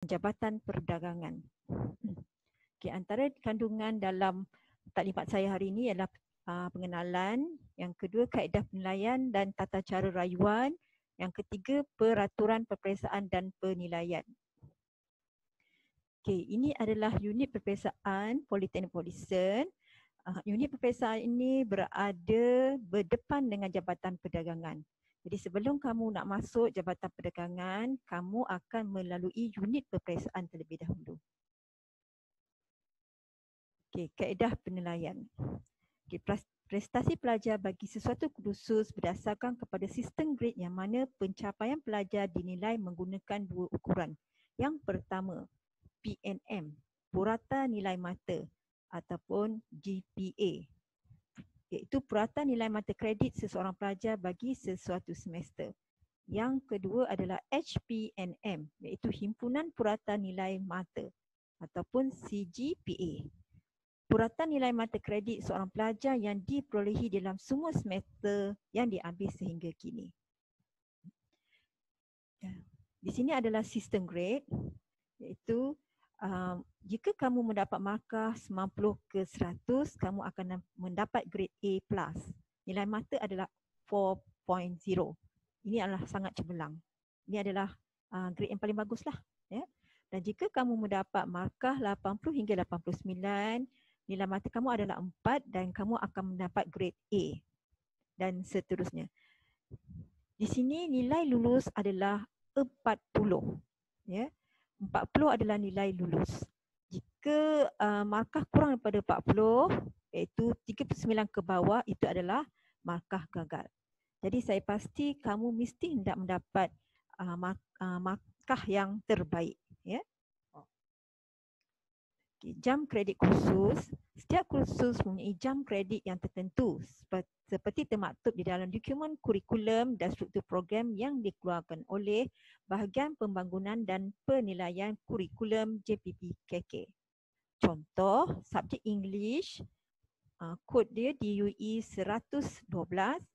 Jabatan Perdagangan. Okay, antara kandungan dalam taklimat saya hari ini ialah pengenalan, yang kedua kaedah penilaian dan tata cara rayuan, yang ketiga peraturan peperiksaan dan penilaian. Okay, ini adalah unit peperiksaan Politeknik Polisen. Unit peperiksaan ini berada berdepan dengan Jabatan Perdagangan. Jadi sebelum kamu nak masuk Jabatan Perdagangan, kamu akan melalui unit peperiksaan terlebih dahulu. Okay, kaedah penilaian. Okay, prestasi pelajar bagi sesuatu kursus berdasarkan kepada sistem grade yang mana pencapaian pelajar dinilai menggunakan dua ukuran. Yang pertama, PNM, purata nilai mata, ataupun GPA, iaitu purata nilai mata kredit seseorang pelajar bagi sesuatu semester. Yang kedua adalah HPNM, iaitu himpunan purata nilai mata, ataupun CGPA, purata nilai mata kredit seorang pelajar yang diperolehi dalam semua semester yang diambil sehingga kini. Di sini adalah sistem grade, iaitu jika kamu mendapat markah 90 ke 100, kamu akan mendapat grade A+. Nilai mata adalah 4.0. Ini adalah sangat cemerlang. Ini adalah grade yang paling baguslah. Ya. Dan jika kamu mendapat markah 80 hingga 89, nilai mata kamu adalah 4 dan kamu akan mendapat grade A dan seterusnya. Di sini nilai lulus adalah 40. Ya. 40 adalah nilai lulus. Jika markah kurang daripada 40, iaitu 39 ke bawah, itu adalah markah gagal. Jadi saya pasti kamu mesti hendak mendapat markah yang terbaik. Ya. Jam kredit khusus, setiap kursus mempunyai jam kredit yang tertentu seperti termaktub di dalam dokumen kurikulum dan struktur program yang dikeluarkan oleh Bahagian Pembangunan dan Penilaian Kurikulum JPP-KK. Contoh, subjek English, kod dia DUE 112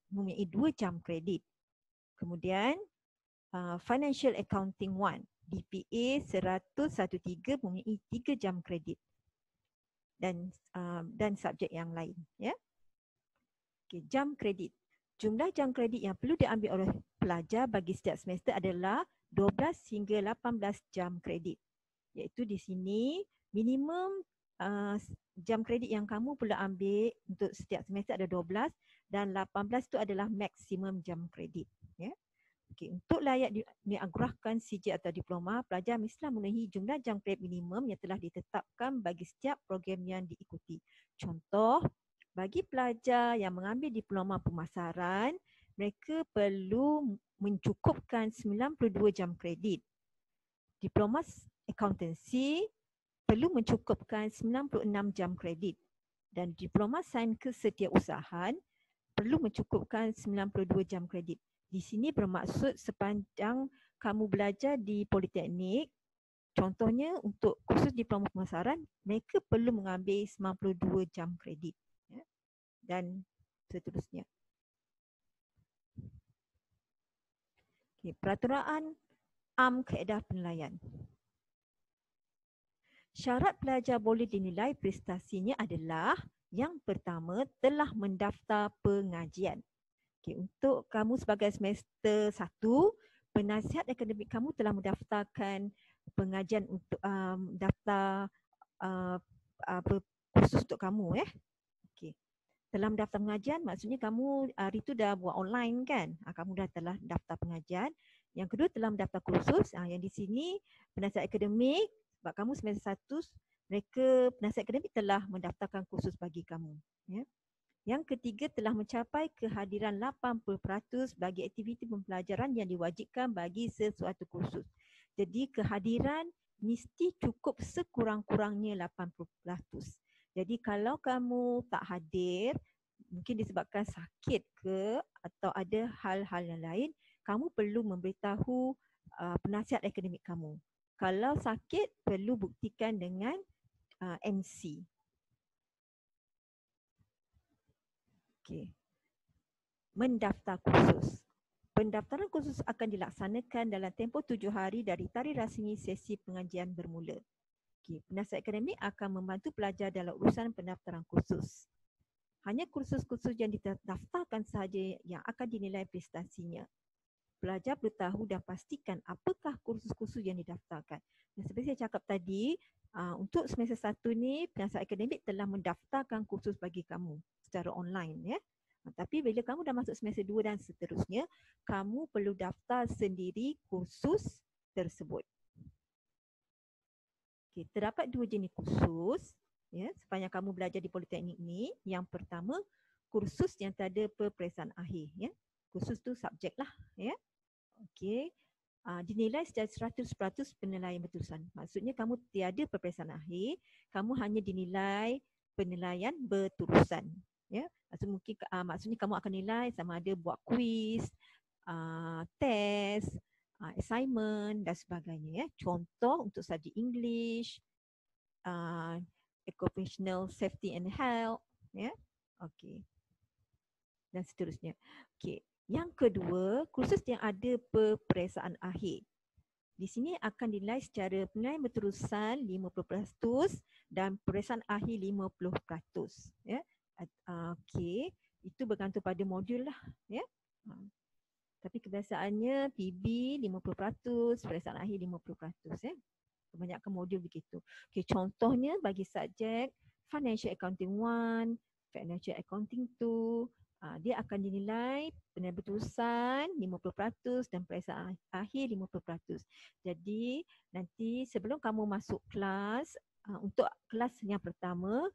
mempunyai 2 jam kredit. Kemudian Financial Accounting 1, DPA 113 mempunyai 3 jam kredit dan subjek yang lain. Ya. Okay, jam kredit. Jumlah jam kredit yang perlu diambil oleh pelajar bagi setiap semester adalah 12 hingga 18 jam kredit. Iaitu di sini minimum jam kredit yang kamu perlu ambil untuk setiap semester ada 12 dan 18 itu adalah maksimum jam kredit. Ya. Okay, untuk layak dianugerahkan CJ atau diploma, pelajar mestilah memenuhi jumlah jam kredit minimum yang telah ditetapkan bagi setiap program yang diikuti. Contoh, bagi pelajar yang mengambil diploma pemasaran, mereka perlu mencukupkan 92 jam kredit. Diploma accountancy perlu mencukupkan 96 jam kredit. Dan diploma sains kesetiausahaan perlu mencukupkan 92 jam kredit. Di sini bermaksud sepanjang kamu belajar di Politeknik, contohnya untuk kursus diploma pemasaran, mereka perlu mengambil 92 jam kredit. Ya, dan seterusnya. Okay, peraturan Kaedah Penilaian. Syarat pelajar boleh dinilai prestasinya adalah yang pertama, telah mendaftar pengajian. Okay, untuk kamu sebagai semester 1, penasihat akademik kamu telah mendaftarkan pengajian untuk daftar kursus untuk kamu. Okay. Telah mendaftar pengajian maksudnya kamu hari itu dah buat online kan? Kamu dah telah daftar pengajian. Yang kedua, telah mendaftar kursus. Yang di sini penasihat akademik, sebab kamu semester 1, mereka penasihat akademik telah mendaftarkan kursus bagi kamu. Ya. Yang ketiga, telah mencapai kehadiran 80% bagi aktiviti pembelajaran yang diwajibkan bagi sesuatu kursus. Jadi kehadiran mesti cukup sekurang-kurangnya 80%. Jadi kalau kamu tak hadir, mungkin disebabkan sakit ke atau ada hal-hal yang lain, kamu perlu memberitahu penasihat akademik kamu. Kalau sakit, perlu buktikan dengan MC. Okay. Mendaftar kursus. Pendaftaran kursus akan dilaksanakan dalam tempoh 7 hari dari tarikh rasmi sesi pengajian bermula. Penasihat akademik akan membantu pelajar dalam urusan pendaftaran kursus. Hanya kursus-kursus yang didaftarkan sahaja yang akan dinilai prestasinya. Pelajar perlu tahu dan pastikan apakah kursus-kursus yang didaftarkan. Dan seperti saya cakap tadi, untuk semester 1 ni, penasihat akademik telah mendaftarkan kursus bagi kamu secara online. Ya. Tapi bila kamu dah masuk semester 2 dan seterusnya, kamu perlu daftar sendiri kursus tersebut. Terdapat 2 jenis kursus ya, sepanjang kamu belajar di Politeknik ni. Yang pertama, kursus yang tiada peperiksaan akhir. Ya. Kursus tu subjek lah. Ya. Dinilai secara 100% penilaian berterusan. Maksudnya kamu tiada peperiksaan akhir, kamu hanya dinilai penilaian berterusan. Ya, maksudnya kamu akan nilai sama ada buat kuis, test, assignment dan sebagainya. Ya. Contoh untuk subjek English, occupational safety and health, ya, dan seterusnya. Yang kedua, kursus yang ada peperiksaan akhir. Di sini akan dinilai secara penilaian berterusan 50% dan peperiksaan akhir 50%. Ya. Itu bergantung pada modul lah. Ya. Tapi kebiasaannya PB 50%, peperiksaan akhir 50%. Ya. Kebanyakan modul begitu. Contohnya bagi subjek Financial Accounting 1, Financial Accounting 2, dia akan dinilai penilaian berterusan 50% dan peperiksaan akhir 50%. Jadi nanti sebelum kamu masuk kelas, untuk kelas yang pertama,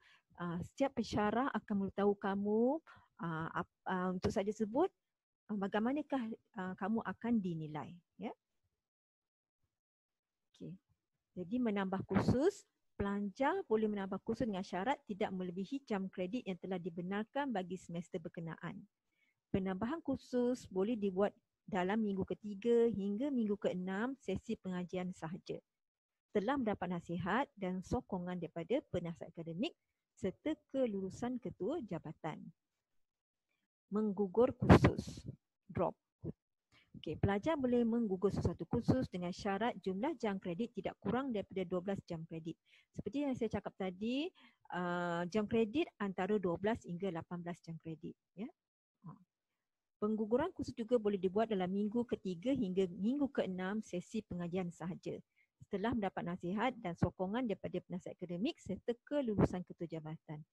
setiap pensyarah akan memberitahu kamu untuk subjek tersebut bagaimanakah kamu akan dinilai. Ya. Jadi menambah kursus, pelajar boleh menambah kursus dengan syarat tidak melebihi jam kredit yang telah dibenarkan bagi semester berkenaan. Penambahan kursus boleh dibuat dalam minggu ketiga hingga minggu ke-6 sesi pengajian sahaja. Telah mendapat nasihat dan sokongan daripada penasihat akademik serta kelulusan ketua jabatan. Menggugur kursus, drop. Pelajar boleh menggugur sesuatu kursus dengan syarat jumlah jam kredit tidak kurang daripada 12 jam kredit. Seperti yang saya cakap tadi, jam kredit antara 12 hingga 18 jam kredit. Ya. Pengguguran kursus juga boleh dibuat dalam minggu ketiga hingga minggu ke-6 sesi pengajian sahaja. Setelah mendapat nasihat dan sokongan daripada penasihat akademik serta kelulusan ketua jabatan.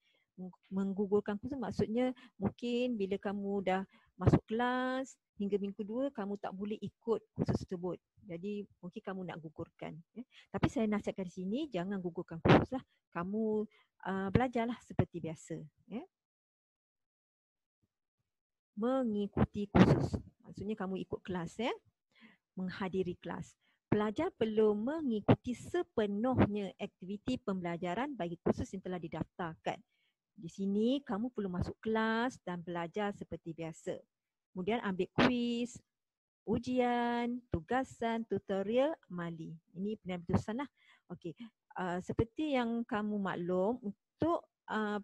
Menggugurkan kursus maksudnya mungkin bila kamu dah masuk kelas hingga minggu kedua kamu tak boleh ikut kursus tersebut. Jadi mungkin kamu nak gugurkan. Ya. Tapi saya nasihatkan di sini jangan gugurkan kursus lah. Kamu belajarlah seperti biasa. Ya. Mengikuti kursus. Maksudnya kamu ikut kelas. Ya. Menghadiri kelas. Pelajar perlu mengikuti sepenuhnya aktiviti pembelajaran bagi kursus yang telah didaftarkan. Di sini kamu perlu masuk kelas dan belajar seperti biasa. Kemudian ambil kuis, ujian, tugasan, tutorial, amali. Ini penilaian berterusan lah. Seperti yang kamu maklum, untuk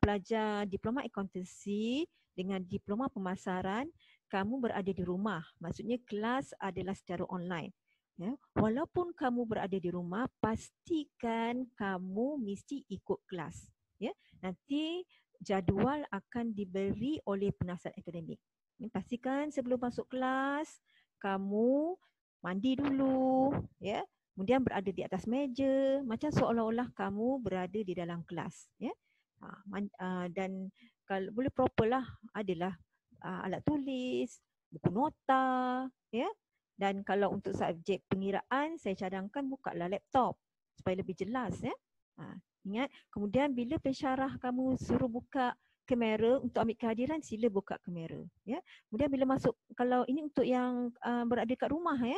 pelajar diploma akuntansi dengan diploma pemasaran, kamu berada di rumah. Maksudnya kelas adalah secara online. Ya. Walaupun kamu berada di rumah, pastikan kamu mesti ikut kelas. Ya. Nanti jadual akan diberi oleh penasihat akademik. Pastikan sebelum masuk kelas, kamu mandi dulu, ya. Kemudian berada di atas meja, macam seolah-olah kamu berada di dalam kelas. Ya. Dan kalau boleh proper lah, adalah alat tulis, buku nota, ya. Dan kalau untuk subjek pengiraan, saya cadangkan bukalah laptop supaya lebih jelas. Ya. Ingat, kemudian bila pensyarah kamu suruh buka kamera untuk ambil kehadiran, sila buka kamera. Ya. Kemudian bila masuk, kalau ini untuk yang berada kat rumah, ya.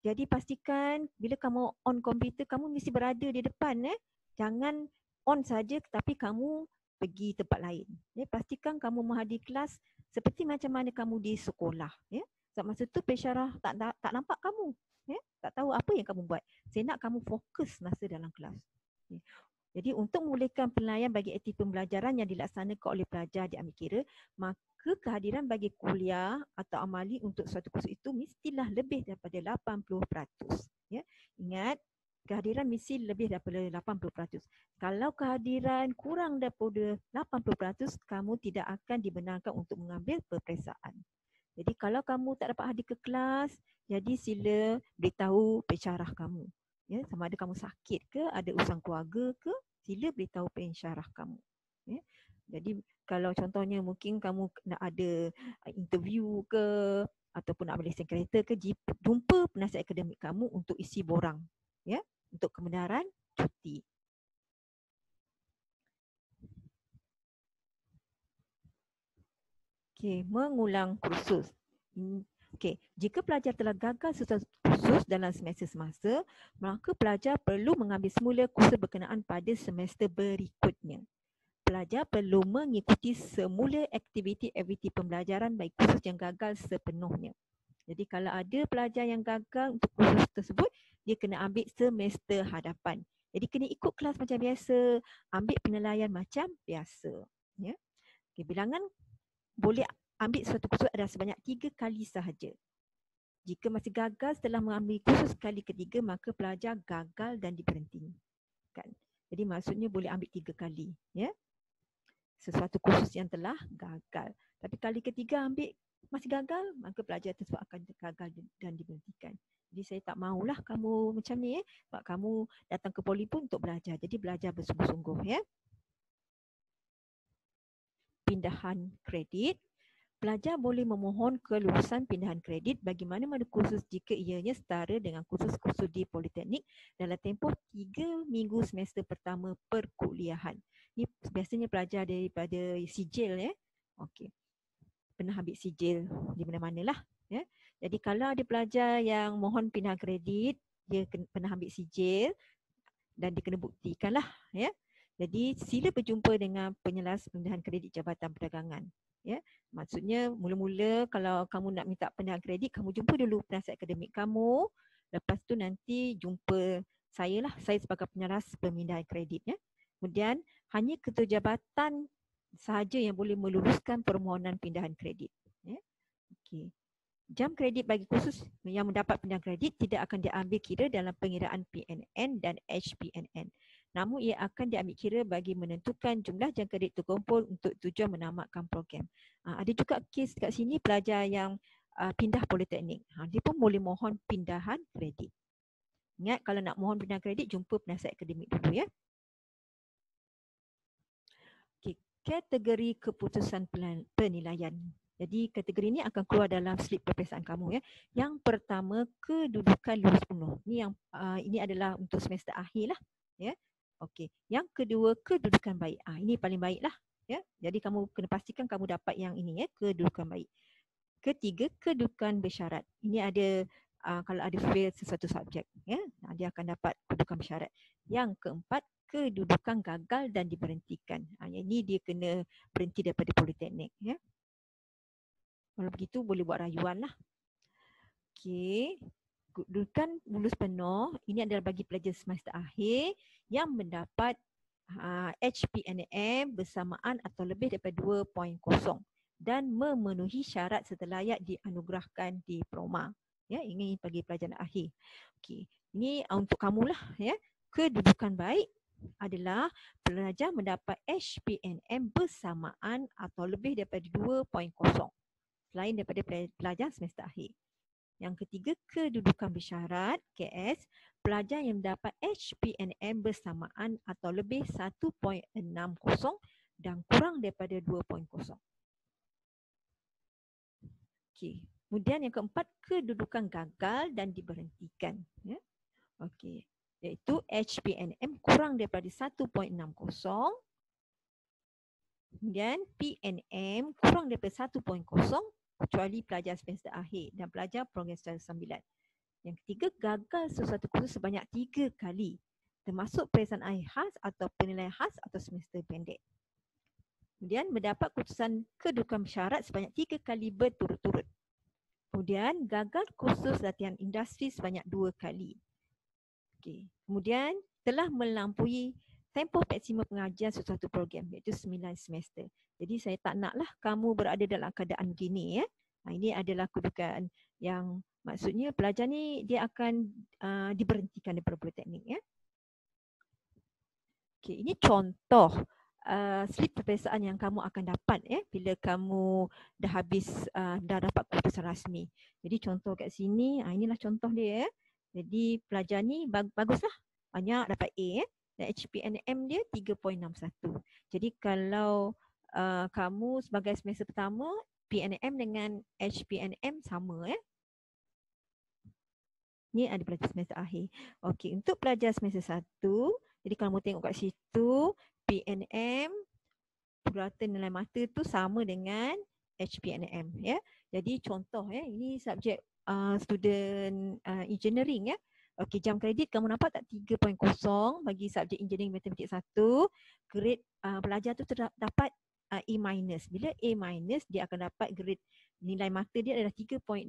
Jadi pastikan bila kamu on komputer, kamu mesti berada di depan. Ya. Jangan on saja tapi kamu pergi tempat lain. Ya. Pastikan kamu menghadiri kelas seperti macam mana kamu di sekolah. Ya. Sebab masa tu pensyarah tak nampak kamu. Ya. Tak tahu apa yang kamu buat. Saya nak kamu fokus masa dalam kelas. Ya. Jadi untuk memulihkan penilaian bagi aktiviti pembelajaran yang dilaksanakan oleh pelajar diambil kira, maka kehadiran bagi kuliah atau amali untuk suatu kursus itu mestilah lebih daripada 80%. Ya. Ingat, kehadiran mesti lebih daripada 80%. Kalau kehadiran kurang daripada 80%, kamu tidak akan dibenarkan untuk mengambil peperiksaan. Jadi kalau kamu tak dapat hadir ke kelas, jadi sila beritahu pensyarah kamu. Ya, sama ada kamu sakit ke, ada urusan keluarga ke, sila beritahu pensyarah kamu. Ya. Jadi kalau contohnya mungkin kamu nak ada interview ke ataupun nak ambil lesen kereta ke, jumpa penasihat akademik kamu untuk isi borang, ya, untuk kebenaran cuti. Okey, mengulang kursus. Okey, jika pelajar telah gagal sesuatu kursus dalam semester semasa, maka pelajar perlu mengambil semula kursus berkenaan pada semester berikutnya. Pelajar perlu mengikuti semula aktiviti-aktiviti pembelajaran bagi kursus yang gagal sepenuhnya. Jadi kalau ada pelajar yang gagal untuk kursus tersebut, dia kena ambil semester hadapan. Jadi kena ikut kelas macam biasa, ambil penilaian macam biasa. Ya. Okay, bilangan boleh ambil suatu kursus adalah sebanyak 3 kali sahaja. Jika masih gagal setelah mengambil kursus kali ketiga, maka pelajar gagal dan diberhentikan. Jadi maksudnya boleh ambil 3 kali. Ya. Sesuatu kursus yang telah gagal. Tapi kali ketiga ambil masih gagal, maka pelajar tersebut akan gagal dan diberhentikan. Jadi saya tak maulah kamu macam ni, sebab kamu datang ke poli pun untuk belajar. Jadi belajar bersungguh-sungguh, ya. Pindahan kredit. Pelajar boleh memohon kelulusan pindahan kredit bagi mana-mana kursus jika ianya setara dengan kursus-kursus di politeknik dalam tempoh 3 minggu semester pertama perkuliahan. Ini biasanya pelajar daripada sijil, ya. Okey. Pernah ambil sijil di mana-mana lah, ya. Jadi kalau ada pelajar yang mohon pindahan kredit, dia pernah ambil sijil dan dia kena buktikanlah, ya. Jadi sila berjumpa dengan penyelas pindahan kredit Jabatan Perdagangan. Ya, maksudnya mula-mula kalau kamu nak minta pindahan kredit, kamu jumpa dulu penasihat akademik kamu. Lepas tu nanti jumpa saya lah, saya sebagai penyelas pemindahan kredit, ya. Kemudian hanya ketua jabatan sahaja yang boleh meluluskan permohonan pindahan kredit. Ya. Okey. Jam kredit bagi kursus yang mendapat pindahan kredit tidak akan diambil kira dalam pengiraan PNN dan HPNN. Namun ia akan diambil kira bagi menentukan jumlah jam kredit terkumpul untuk tujuan menamatkan program. Ada juga kes kat sini pelajar yang pindah politeknik. Dia pun boleh mohon pindahan kredit. Ingat kalau nak mohon pindahan kredit, jumpa penasihat akademik dulu, ya. Okay. Kategori keputusan penilaian. Jadi kategori ini akan keluar dalam slip peperiksaan kamu, ya. Yang pertama, kedudukan lulus penuh. Ini adalah untuk semester akhir lah, ya. Okey. Yang kedua, kedudukan baik. Ini paling baik lah, ya. Jadi kamu kena pastikan kamu dapat yang ini, ya, kedudukan baik. Ketiga, kedudukan bersyarat. Ini ada kalau ada fail sesuatu subjek, ya, dia akan dapat kedudukan bersyarat. Yang keempat, kedudukan gagal dan diberhentikan. Yang ini dia kena berhenti daripada politeknik, ya. Kalau begitu boleh buat rayuan lah. Okey. Kedudukan lulus penuh ini adalah bagi pelajar semester akhir yang mendapat HPNM bersamaan atau lebih daripada 2.0 dan memenuhi syarat serta layak dianugerahkan diploma. Ya, ini bagi pelajar akhir. Okey. Ini untuk kamulah, ya. Kedudukan baik adalah pelajar mendapat HPNM bersamaan atau lebih daripada 2.0 selain daripada pelajar semester akhir. Yang ketiga, kedudukan bersyarat KS, pelajar yang mendapat HPNM bersamaan atau lebih 1.60 dan kurang daripada 2.0. Okey. Kemudian yang keempat, kedudukan gagal dan diberhentikan, ya. Okey. Iaitu HPNM kurang daripada 1.60. Kemudian PNM kurang daripada 1.0 kecuali pelajar semester akhir dan pelajar program semester 9. Yang ketiga, gagal sesuatu kursus sebanyak 3 kali termasuk peperiksaan akhir khas atau penilaian khas atau semester pendek. Kemudian mendapat keputusan kedudukan bersyarat sebanyak 3 kali berturut-turut. Kemudian gagal kursus latihan industri sebanyak 2 kali. Okey. Kemudian telah melampaui tempoh maksimum pengajian sesuatu program iaitu 9 semester. Jadi saya tak naklah kamu berada dalam keadaan gini ya. Ini adalah kedudukan yang maksudnya pelajar ni dia akan diberhentikan daripada politeknik ya. Okey, ini contoh slip peperiksaan yang kamu akan dapat ya bila kamu dah habis dah dapat keputusan rasmi. Jadi contoh kat sini, inilah contoh dia ya. Jadi pelajar ni baguslah. Banyak dapat A ya. Dan HPNM dia 3.61. Jadi kalau kamu sebagai semester pertama, PNM dengan HPNM sama ya. Ni ada pelajar semester akhir. Okey, untuk pelajar semester 1, jadi kalau kamu tengok kat situ, PNM purata nilai mata tu sama dengan HPNM ya. Jadi contoh ya, ini subjek student engineering ya. Okey, jam kredit kamu nampak tak 3.0 bagi subjek engineering matematik 1. Grade pelajar tu dapat A-. Bila A-, dia akan dapat grade nilai mata dia adalah 3.67.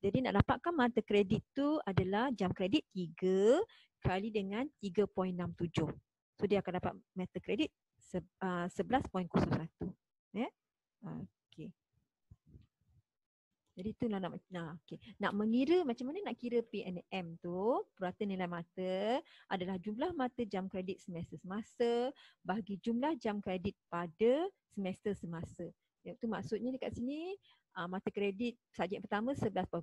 Jadi nak dapatkan mata kredit tu adalah jam kredit 3 kali dengan 3.67. So dia akan dapat mata kredit 11.01. Ya. Okey. Jadi tu nak mengira macam mana nak kira PNM tu, purata nilai mata adalah jumlah mata jam kredit semester semasa bagi jumlah jam kredit pada semester semasa. Iaitu maksudnya dekat sini mata kredit subjek pertama 11.01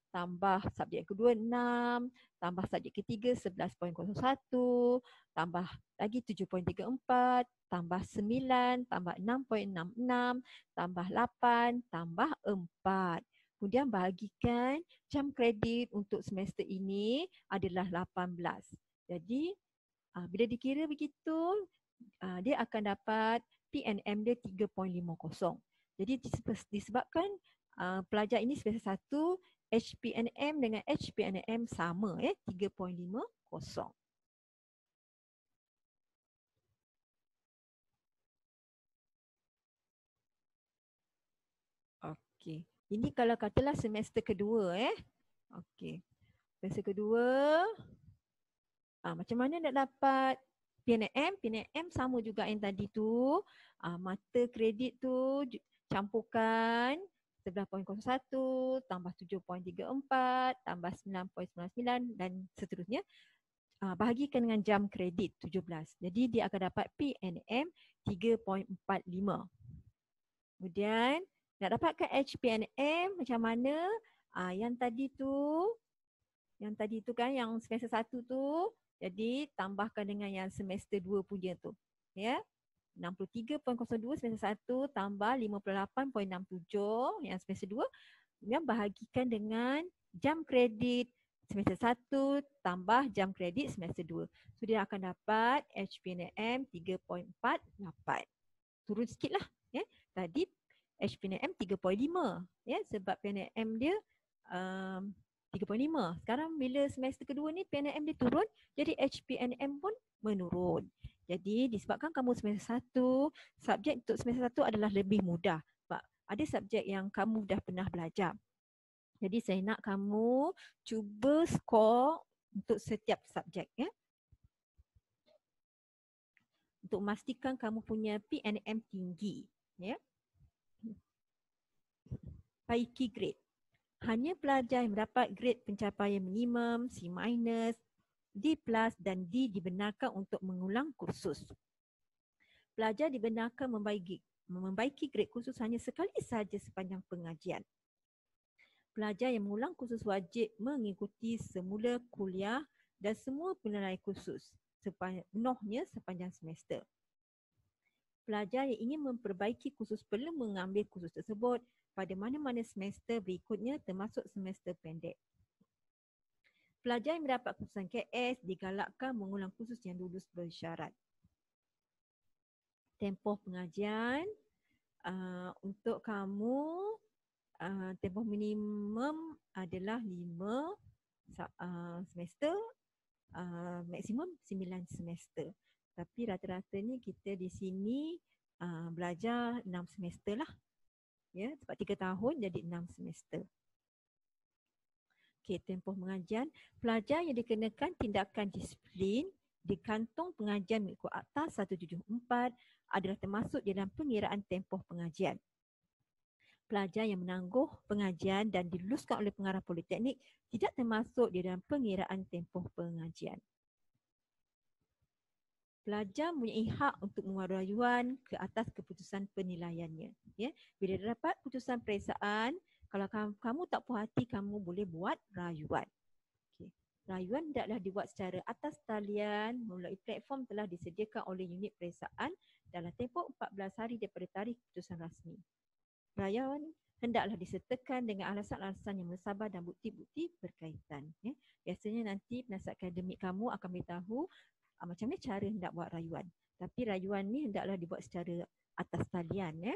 tambah subjek kedua 6 tambah subjek ketiga 11.01 tambah lagi 7.34 tambah 9 tambah 6.66 tambah 8 tambah 4. Kemudian bahagikan jam kredit untuk semester ini adalah 18. Jadi bila dikira begitu dia akan dapat PNM dia 3.50. Jadi disebabkan pelajar ini semester 1 HPNM dengan HPNM sama 3.50. Okey. Ini kalau katalah semester kedua Okey. Semester kedua macam mana nak dapat PNM? PNM sama juga yang tadi tu. Mata kredit tu campurkan 11.01 tambah 7.34 tambah 9.99 dan seterusnya. Bahagikan dengan jam kredit 17. Jadi dia akan dapat PNM 3.45. Kemudian nak dapatkan HPNM macam mana? Yang tadi tu kan yang semester 1 tu, jadi tambahkan dengan yang semester 2 punya tu. Ya. 63.02 semester 1 tambah 58.67 yang semester 2. Kemudian bahagikan dengan jam kredit semester 1 tambah jam kredit semester 2. So dia akan dapat HPNM 3.48. Turun sikit lah. Tadi HPNM 3.5 sebab PNM dia 3.5. Sekarang bila semester kedua ni PNM dia turun, jadi HPNM pun menurun. Jadi disebabkan kamu semester 1, subjek untuk semester 1 adalah lebih mudah. Sebab ada subjek yang kamu dah pernah belajar. Jadi saya nak kamu cuba skor untuk setiap subjek untuk memastikan kamu punya PNM tinggi. Perbaiki grade. Hanya pelajar yang mendapat grade pencapaian minimum, C-, D+, dan D dibenarkan untuk mengulang kursus. Pelajar dibenarkan membaiki grade kursus hanya sekali sahaja sepanjang pengajian. Pelajar yang mengulang kursus wajib mengikuti semula kuliah dan semua penilaian kursus penuhnya sepanjang semester. Pelajar yang ingin memperbaiki kursus perlu mengambil kursus tersebut pada mana-mana semester berikutnya termasuk semester pendek. Pelajar yang mendapat kursusan KS digalakkan mengulang kursus yang lulus bersyarat. Tempoh pengajian untuk kamu tempoh minimum adalah 5 semester, maksimum 9 semester. Tapi rata-ratanya kita di sini belajar 6 semester lah. Sebab 3 tahun jadi 6 semester. Okey, tempoh pengajian. Pelajar yang dikenakan tindakan disiplin di kantong pengajian mengikut Akta 174 adalah termasuk dalam pengiraan tempoh pengajian. Pelajar yang menangguh pengajian dan diluluskan oleh pengarah politeknik tidak termasuk di dalam pengiraan tempoh pengajian. Pelajar mempunyai hak untuk membuat rayuan ke atas keputusan penilaiannya. Ya, bila dapat putusan periksaan, kalau kamu tak puas hati, kamu boleh buat rayuan. Okay. Rayuan hendaklah dibuat secara atas talian melalui platform telah disediakan oleh unit periksaan dalam tempoh 14 hari daripada tarikh keputusan rasmi. Rayuan hendaklah disertakan dengan alasan-alasan yang mensabar dan bukti-bukti berkaitan. Ya. Biasanya nanti penasihat akademik kamu akan beritahu macam mana cara hendak buat rayuan. Tapi rayuan ni hendaklah dibuat secara atas talian. Ya.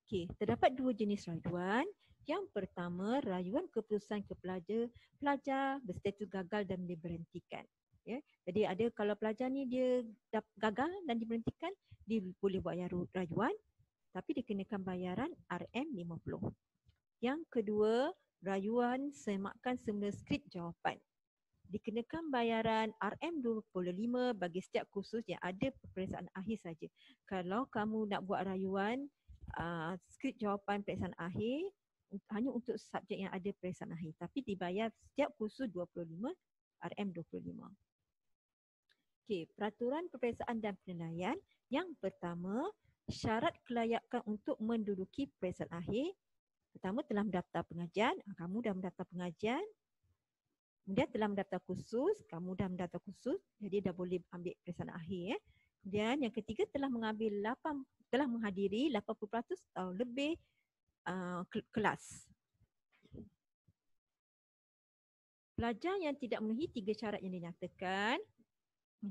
Okey, terdapat dua jenis rayuan. Yang pertama, rayuan keputusan ke pelajar berstatus gagal dan diberhentikan. Ya. Jadi ada kalau pelajar ni dia gagal dan diberhentikan, dia boleh buat rayuan tapi dikenakan bayaran RM50. Yang kedua, rayuan semakan semula skrip jawapan. Dikenakan bayaran RM25 bagi setiap kursus yang ada peperiksaan akhir saja. Kalau kamu nak buat rayuan skrip jawapan peperiksaan akhir hanya untuk subjek yang ada peperiksaan akhir, tapi dibayar setiap kursus RM25. Okey, peraturan peperiksaan dan penilaian. Yang pertama, syarat kelayakan untuk menduduki peperiksaan akhir. Pertama, telah mendaftar pengajian. Kamu dah mendaftar pengajian. Kemudian telah mendaftar kursus, kamu dah mendaftar kursus, jadi dah boleh ambil peperiksaan akhir. Kemudian yang ketiga, telah menghadiri 80% atau lebih kelas. Pelajar yang tidak memenuhi 3 syarat yang dinyatakan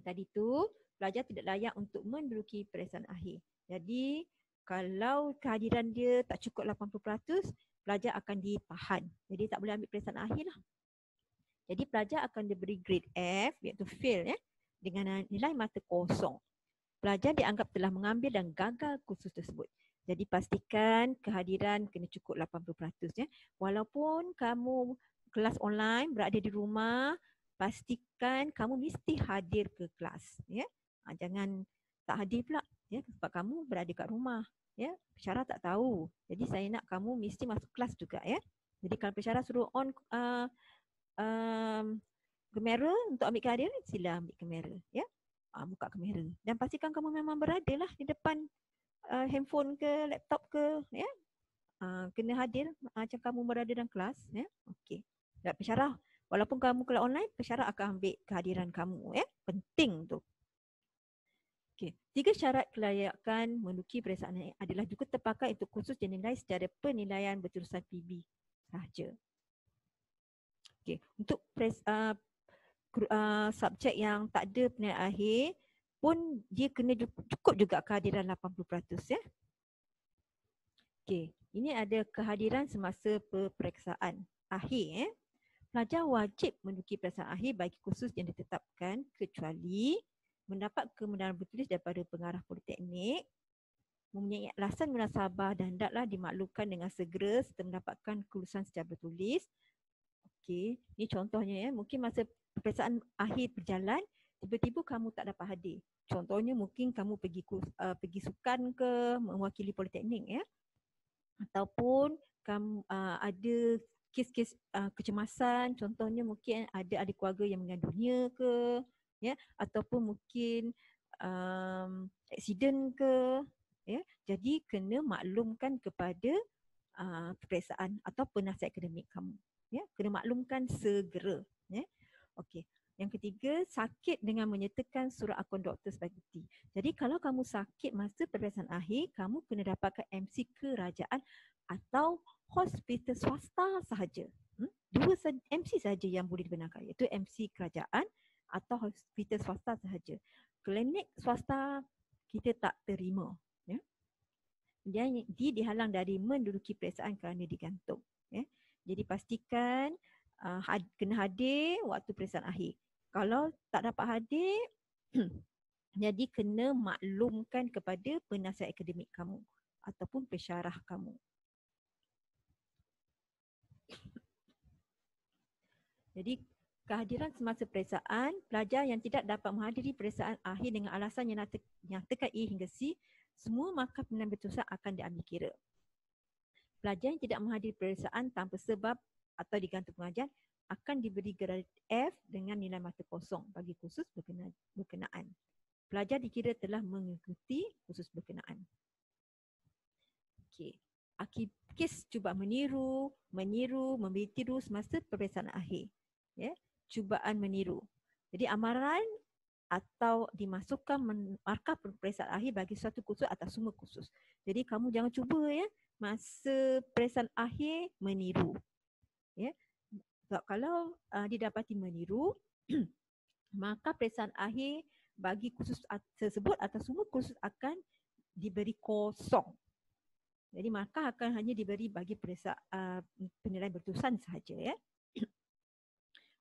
tadi tu, pelajar tidak layak untuk menduduki peperiksaan akhir. Jadi kalau kehadiran dia tak cukup 80%, pelajar akan ditahan. Jadi tak boleh ambil peperiksaan akhir lah. Jadi pelajar akan diberi grade F, iaitu fail dengan nilai mata kosong. Pelajar dianggap telah mengambil dan gagal kursus tersebut. Jadi pastikan kehadiran kena cukup 80%. Walaupun kamu kelas online berada di rumah, pastikan kamu mesti hadir ke kelas. Jangan tak hadir pula sebab kamu berada kat rumah. Pensyarah tak tahu. Jadi saya nak kamu mesti masuk kelas juga. Jadi kalau pensyarah suruh on kamera untuk ambil kehadiran, sila ambil kamera. Buka kamera. Dan pastikan kamu memang berada lah di depan handphone ke, laptop ke. Kena hadir macam kamu berada dalam kelas. Okey. Dan pensyarah, walaupun kamu kelas online, pensyarah akan ambil kehadiran kamu. Penting tu. Okey. 3 syarat kelayakan menduduki peperiksaan adalah juga terpakai untuk kursus yang dinilai secara penilaian berterusan PB sahaja. Okay. Untuk subjek yang tak ada penilaian akhir pun dia kena cukup juga kehadiran 80%. Okey, ini ada kehadiran semasa peperiksaan akhir. Pelajar wajib menduduki peperiksaan akhir bagi kursus yang ditetapkan kecuali mendapat kebenaran bertulis daripada pengarah politeknik, mempunyai alasan munasabah dan hendaklah dimaklumkan dengan segera serta mendapatkan kelulusan secara bertulis. Okey, ni contohnya mungkin masa peperiksaan akhir berjalan, tiba-tiba kamu tak dapat hadir. Contohnya mungkin kamu pergi sukan ke, mewakili politeknik ataupun kamu ada kes-kes kecemasan, contohnya mungkin ada ahli keluarga yang meninggal dunia ke, ataupun mungkin aksiden ke, jadi kena maklumkan kepada peperiksaan atau penasihat akademik kamu. Kena maklumkan segera. Okey. Yang ketiga, sakit dengan menyertakan surat akun doktor sebagai bukti. Jadi kalau kamu sakit masa peperiksaan akhir, kamu kena dapatkan MC kerajaan atau hospital swasta sahaja. 2 MC sahaja yang boleh dibenarkan, iaitu MC kerajaan atau hospital swasta sahaja. Klinik swasta kita tak terima. Dia dihalang dari menduduki peperiksaan kerana digantung. Jadi pastikan kena hadir waktu peperiksaan akhir. Kalau tak dapat hadir, jadi kena maklumkan kepada penasihat akademik kamu ataupun pensyarah kamu. Jadi Kehadiran semasa peperiksaan, pelajar yang tidak dapat menghadiri peperiksaan akhir dengan alasan yang nyatakan A hingga C, semua markah penilaian berterusan akan diambil kira. Pelajar yang tidak menghadiri peperiksaan tanpa sebab atau digantung pengajian akan diberi grade F dengan nilai mata kosong bagi kursus berkenaan. Pelajar dikira telah mengikuti kursus berkenaan. Okey. Kes cubaan meniru, memberi tiru semasa peperiksaan akhir. Ya, cubaan meniru. Jadi amaran atau dimasukkan markah peperiksaan akhir bagi suatu kursus atau semua kursus. Jadi kamu jangan cuba ya masa peperiksaan akhir meniru. Ya. Sebab kalau didapati meniru, maka peperiksaan akhir bagi kursus tersebut atau semua kursus akan diberi kosong. Jadi markah akan hanya diberi bagi penilaian berterusan sahaja ya.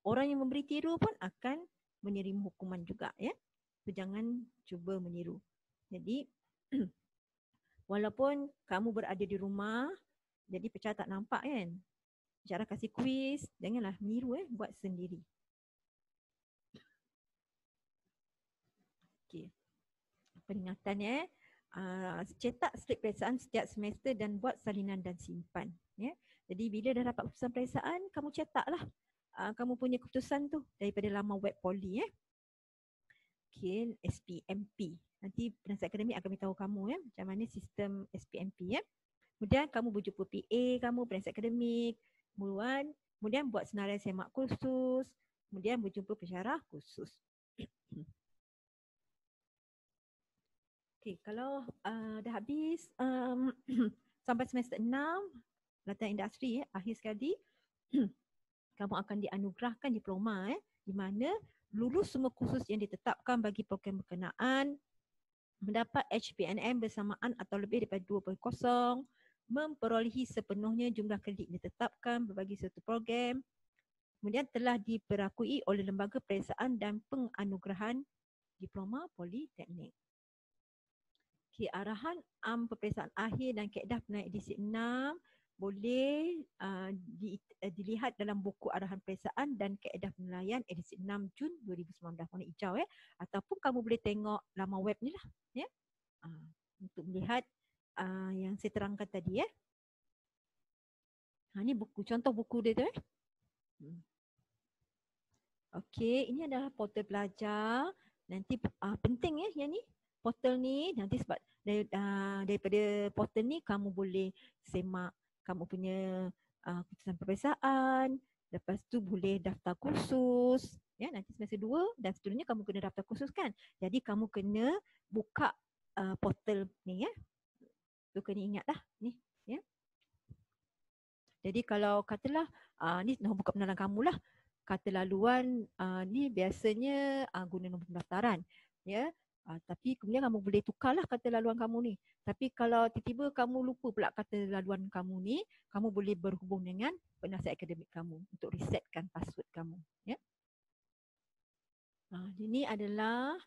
Orang yang memberi tiru pun akan menerima hukuman juga ya. So, jangan cuba meniru. Jadi walaupun kamu berada di rumah, jadi pecah tak nampak kan. Cara kasih kuis, janganlah meniru buat sendiri. Okey. Peringatan cetak slip peperiksaan setiap semester dan buat salinan dan simpan ya. Jadi bila dah dapat keputusan peperiksaan, kamu cetaklah kamu punya keputusan tu daripada laman web Poli ya. Okey, SPMP. Nanti penasihat akademik akan beritahu kamu ya macam mana sistem SPMP ya. Kemudian kamu berjumpa PA kamu, penasihat akademik, kemudian buat senarai semak kursus, kemudian berjumpa pensyarah kursus. Okey, kalau dah habis sampai semester 6 latihan industri akhir sekali kamu akan dianugerahkan diploma di mana lulus semua kursus yang ditetapkan bagi program berkenaan, mendapat HPNM bersamaan atau lebih daripada 2.0, memperolehi sepenuhnya jumlah kredit ditetapkan berbagi satu program, kemudian telah diperakui oleh lembaga peperiksaan dan penganugerahan diploma politeknik. Okay, arahan peperiksaan akhir dan kaedah penilaian edisi 6 boleh dilihat dalam buku arahan peperiksaan dan kaedah penilaian edisi 6 Jun 2019 warna hijau ataupun kamu boleh tengok laman web ni lah ya. Untuk melihat yang saya terangkan tadi ya. Ini buku, contoh buku dia tu Okey, ini adalah portal pelajar. Nanti penting yang ni. Portal ni nanti sebab daripada portal ni kamu boleh semak kamu punya keputusan peperiksaan, lepas tu boleh daftar kursus ya, nanti semester 2 dan seterusnya kamu kena daftar kursus kan. Jadi kamu kena buka portal ni ya. Tu kena ingatlah ni ya. Jadi kalau katalah ni nombor buka pengenalan kamu lah. Kata laluan ni biasanya guna nombor pendaftaran ya. Tapi kemudian kamu boleh tukarlah kata laluan kamu ni. Tapi kalau tiba-tiba kamu lupa pula kata laluan kamu ni, kamu boleh berhubung dengan penasihat akademik kamu untuk resetkan password kamu ya. Ini adalah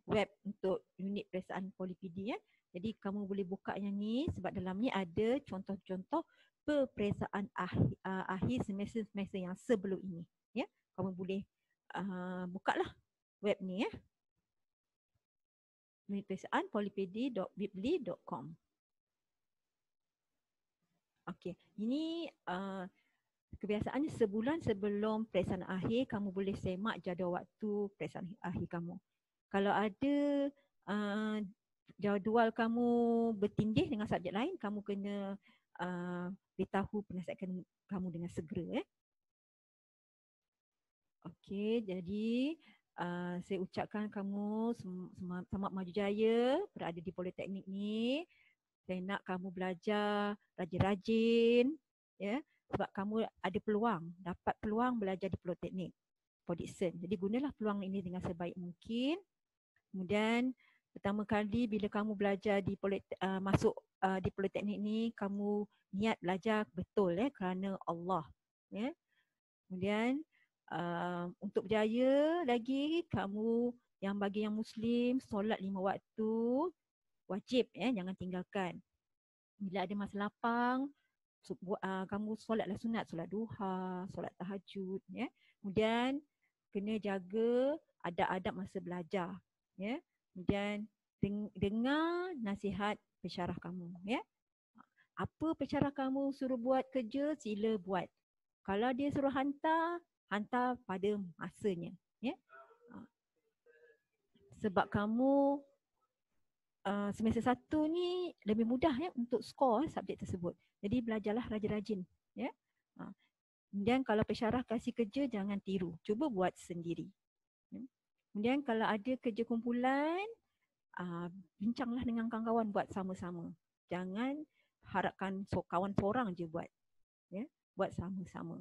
web untuk unit peperiksaan Polipd ya. Jadi kamu boleh buka yang ni sebab dalam ni ada contoh-contoh peperiksaan akhir semester-semester yang sebelum ini ya. Kamu boleh bukalah web ni ya. Unit peperiksaan polipd.bibli.com. Okey, ini kebiasaannya sebulan sebelum peperiksaan akhir kamu boleh semak jadual waktu peperiksaan akhir kamu. Kalau ada jadual kamu bertindih dengan subjek lain, kamu kena beritahu penasihat kamu dengan segera. Okey, jadi saya ucapkan kamu selamat maju jaya berada di Politeknik ni. Saya nak kamu belajar rajin-rajin ya, sebab kamu ada peluang, dapat peluang belajar di Politeknik Podikson. Jadi gunalah peluang ini dengan sebaik mungkin. Kemudian pertama kali bila kamu belajar di masuk di Politeknik ni, kamu niat belajar betul kerana Allah ya. Kemudian untuk berjaya lagi, kamu yang bagi yang Muslim, solat 5 waktu wajib jangan tinggalkan. Bila ada masa lapang, kamu solatlah sunat, solat duha, solat tahajud, ya. Kemudian kena jaga adab-adab masa belajar, ya. Kemudian dengar nasihat pensyarah kamu, ya. Apa pensyarah kamu suruh buat kerja, sila buat. Kalau dia suruh hantar pada masanya, ya. Sebab kamu semester 1 ni lebih mudah ya untuk skor subjek tersebut. Jadi belajarlah rajin-rajin, ya. Kemudian kalau pensyarah kasih kerja, jangan tiru, cuba buat sendiri. Kemudian kalau ada kerja kumpulan, bincanglah dengan kawan-kawan buat sama-sama. Jangan harapkan kawan seorang je buat, ya. Buat sama-sama,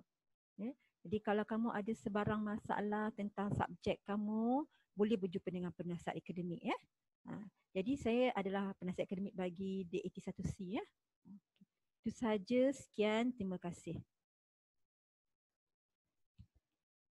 ya. Jadi kalau kamu ada sebarang masalah tentang subjek kamu, boleh berjumpa dengan penasihat akademik, ya. Jadi saya adalah penasihat akademik bagi DAT 1C, ya. Itu saja, sekian, terima kasih.